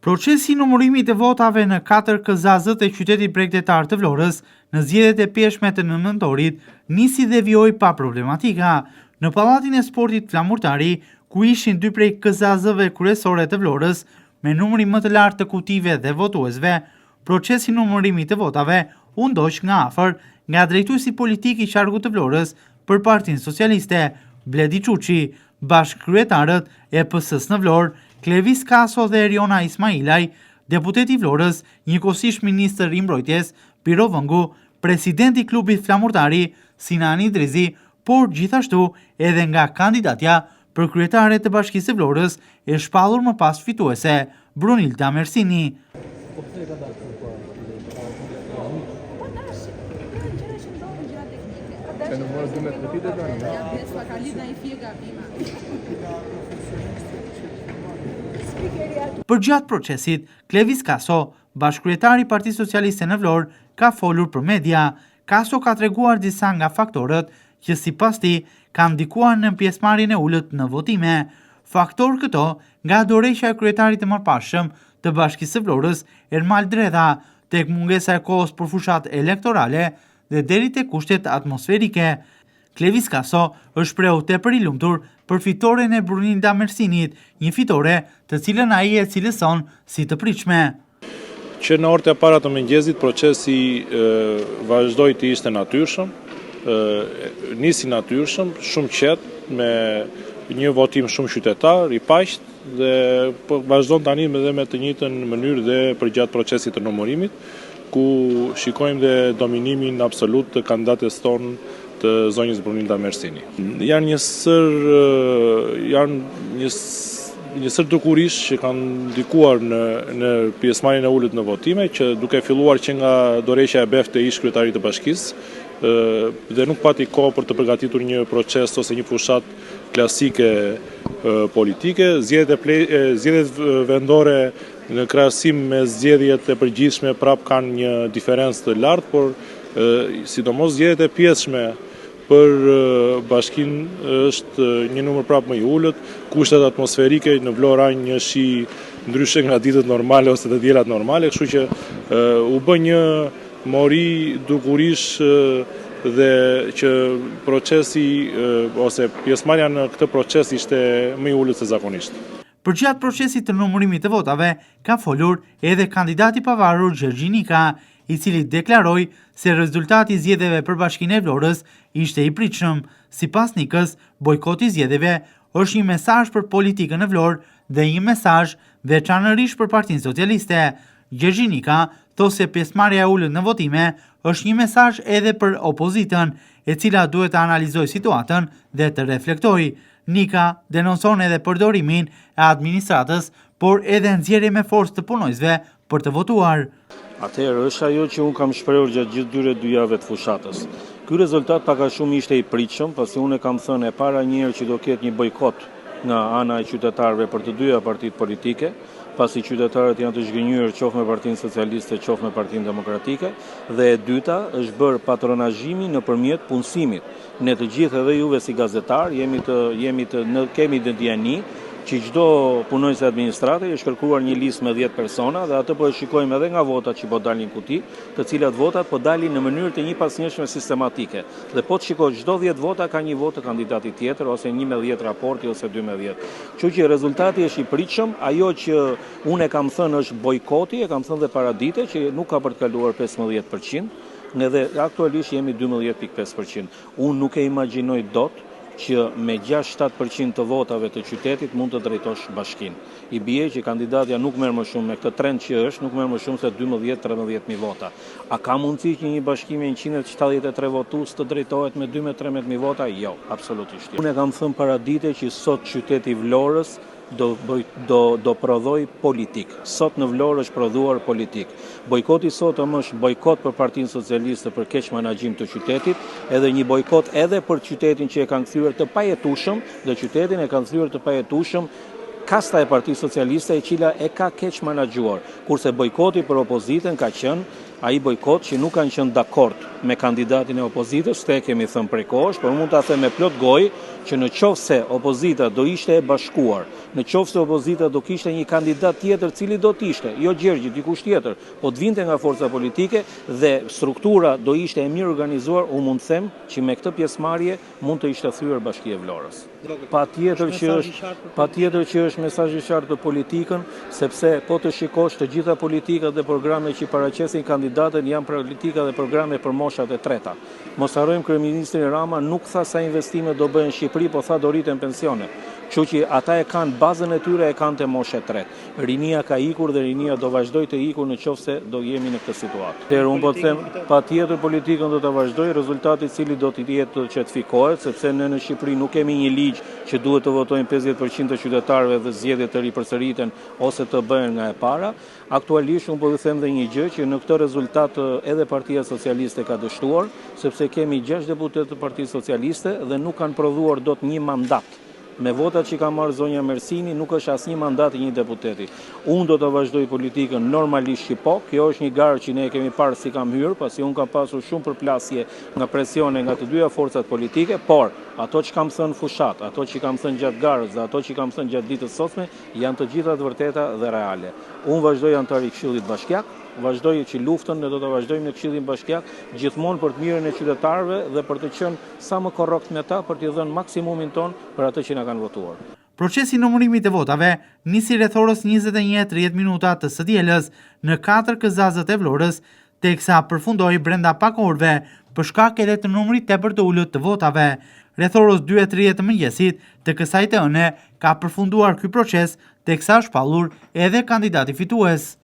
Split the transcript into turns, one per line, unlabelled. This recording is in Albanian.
Procesi i numërimit të votave në 4 KZ-t e qytetit bregdetar të Vlorës në zgjedhjet e pjeshme të nëntorit nisi dhe vjoi pa problematika. Në Pallatin e Sportit Flamurtari, ku ishin 2 prej KZ-ve kryesore të Vlorës me numrin më të lartë të kutive dhe votuesve, procesi i numërimit të votave u ndoq nga afër nga drejtuesi politik i qarkut të Vlorës për Partinë Socialiste, Bledi Çuçi, bashkëkryetarët e PS-s në Vlorë, Klevis Kaso dhe Eriona Ismailaj, deputeti i Vlorës, njëkohësisht ministër i mbrojtjes, Piro Vëngu, presidenti i klubit flamurtari, Sinani Idrizi, por gjithashtu edhe nga kandidatja për kryetare të Bashkisë së Vlorës e shpallur më pas fituese, Brunilda Mersini. Përgjatë procesit, Klevis Kaso, bashkëkryetari i Partisë Socialiste në Vlorë, ka folur për media. Kaso ka treguar disa nga faktorët që sipas tij kanë ndikuar në pjesëmarrjen e ulët në votime. Faktor këto nga dorëheqja e kryetarit të mëparshëm të Bashkisë së Vlorës, Ermal Dredha, tek mungesa e kohës për fushat elektorale dhe deri tek kushtet atmosferike. Klevis Kaso është shprehu tepër i lumtur për fitoren e Brunilda Mersinit, një fitore të cilën ai e cilëson si të pritshme.
Që në orët e para të mëngjesit procesi vazhdoi të ishte natyrshëm, nisi natyrshëm, shumë qetë, me një votim shumë qytetar, i paqët, dhe vazhdon tani edhe me të njëjtën mënyrë dhe përgjatë procesit të numërimit, ku shikojmë dhe dominimin absolut të kandidates tonë të zonjës Brunilda Mersini. Janë një sër dukurish që kanë ndikuar në pjesëmarrjen e ulët në votime, që duke filluar që nga dorëheqja e beftë e ish kryetarit të bashkisë, dhe nuk pati kohë për të përgatitur një proces ose një fushat klasike politike. Zgjedhjet vendore në krahasim me zgjedhjet e përgjithshme prap kanë një diferencë të lartë, por sidomos zgjedhjet e pjesshme për bashkinë është një numër prapë më i ulët, kushtet atmosferike në Vlorë një shi ndryshe nga ditët normale ose të diellat normale, kështu që u bë një mori dukurish dhe që procesi ose pjesëmarrja në këtë proces ishte më i ulët se zakonisht.
Përgjatë procesit të numërimit të votave, ka folur edhe kandidati pavarur Gjergjinika, i cili deklaroi se rezultati i zgjedhjeve për Bashkinë e Vlorës ishte i pritshëm. Sipas Nikës, bojkoti i zgjedhjeve është një mesazh për politikën e Vlorë dhe një mesazh veçanërisht për Partinë Socialiste. Gjergjinika thotë se pjesëmarrja e ulët në votime është një mesazh edhe për opozitën, e cila duhet të analizojë situatën dhe të reflektojë. Nika denonson edhe përdorimin e administratës, por edhe nxjerrje me forcë të punojësve për të votuar.
Atëherë është ajo që unë kam shprehur gjatë gjithë 2 javëve të fushatës. Ky rezultat pak a shumë ishte i pritshëm, pasi unë kam thënë e para një herë që do ketë një bojkot nga ana e qytetarëve për të dyja partitë politike, pasi qytetarët janë të zhgënjur qoftë me Partinë Socialiste, qoftë me Partinë Demokratike, dhe e dyta është bërë patronazhimi nëpërmjet punësimit. Ne të gjithë edhe juve si gazetar kemi në dieni që çdo punonjës administrate është kërkuar një listë me 10 persona dhe atë po e shikojmë edhe nga votat që po dalin në kuti, të cilat votat po dalin në mënyrë të njëpasnjëshme sistematike. Dhe po të shikoj çdo 10 vota ka një votë të kandidatit tjetër ose 1 me 10 raporti ose 2 me 10. Kështu që rezultati është i pritshëm, ajo që unë e kam thënë është bojkoti, e kam thënë dhe paradite që nuk ka për të kaluar 15%, ne dhe aktualisht jemi 12.5%. Unë nuk e imagjinoj dot që me 6-7% të votave të qytetit mund të drejtosh bashkinë. I bie që kandidatja nuk merr më shumë me këtë trend që është, nuk merr më shumë se 12-13.000 vota. A ka mundësi që një bashki me 173 votues të drejtohet me 12-13.000 vota? Jo, absolutisht jo. Unë e kam thënë paradite që sot qyteti i Vlorës do prodhoj politik. Sot në Vlorë është prodhuar politik. Bojkoti sot është bojkot për Partinë Socialiste për keq menaxhim të qytetit, edhe një bojkot edhe për qytetin që e kanë kthyer të pajetueshëm, dhe qytetin e kanë kthyer të pajetueshëm kasta e Partisë Socialiste, e cila e ka keq menaxhuar, kurse bojkoti për opozitën ka qenë ai bojkot që nuk kanë qenë dakord me kandidatin e opozitës, te kemi thënë prej kohësh, por mund ta them me plot gojë që në qoftë se opozita do ishte e bashkuar, në qoftë se opozita do kishte një kandidat tjetër cili do të ishte, jo Gjergji, dikush tjetër, po të vinte nga forca politike dhe struktura do ishte e mirë organizuar, unë mund të them që me këtë pjesëmarrje mund të ishte thyer Bashkia e Vlorës. Patjetër që është mesazh i qartë për politikën, sepse po të shikosh të gjitha politikat dhe programet që paraqesin kandidatën janë politika dhe programe për moshat e treta. Mos harrojmë kryeministri Rama nuk tha sa investime do bëhen në Shqipëri, po tha do rriten pensione. Kështu që ata e kanë bazën e tyre e kanë te mosha e tretë. Rinia ka ikur dhe rinia do vazhdoj të ikur në qoftë se do jemi në këtë situatë. Unë po të them, patjetër politikën do ta vazhdoj, rezultati i cili do të jetë të certifikohet, sepse ne në Shqipëri nuk kemi një ligj që duhet të votojnë 50% të qytetarëve dhe zgjedhjet të ripërsëriten ose të bëhen nga e para. Aktualisht unë po të them dhe një gjë që në këtë rezultat edhe Partia Socialiste ka dështuar, sepse kemi 6 deputet të Partisë Socialiste dhe nuk kanë prodhuar dot një mandat. Me votat që ka marrë zonja Mersini nuk është asnjë mandat i një deputeti. Unë do të vazhdoj politikën normalisht që po, kjo është një garë që ne kemi parë si kam hyrë, pasi unë kam pasur shumë përplasje nga presione nga të dyja forcat politike, por ato që kam thënë fushat, ato që kam thënë gjatë garës dhe ato që kam thënë gjatë ditës sotme, janë të gjitha të vërteta dhe reale. Unë vazhdoj antar i Këshillit Bashkiak, vazhdoj që luftën ne do të vazhdojmë në Këshillin Bashkiak gjithmonë për të mirën e qytetarëve dhe për të qenë sa më korrekt me ta për t'i dhënë maksimumin ton për atë që na kanë votuar.
Procesi i numërimit të votave nisi rreth orës 21:30 minuta të së dielës në 4 KZ-t e Vlorës, teksa përfundoi brenda pak orëve për shkak edhe të numrit tepër të ulët të votave. Rreth orës 2:30 të mëngjesit, të kësaj të ëne ka përfunduar ky proces, teksa është shpallur edhe kandidati fitues.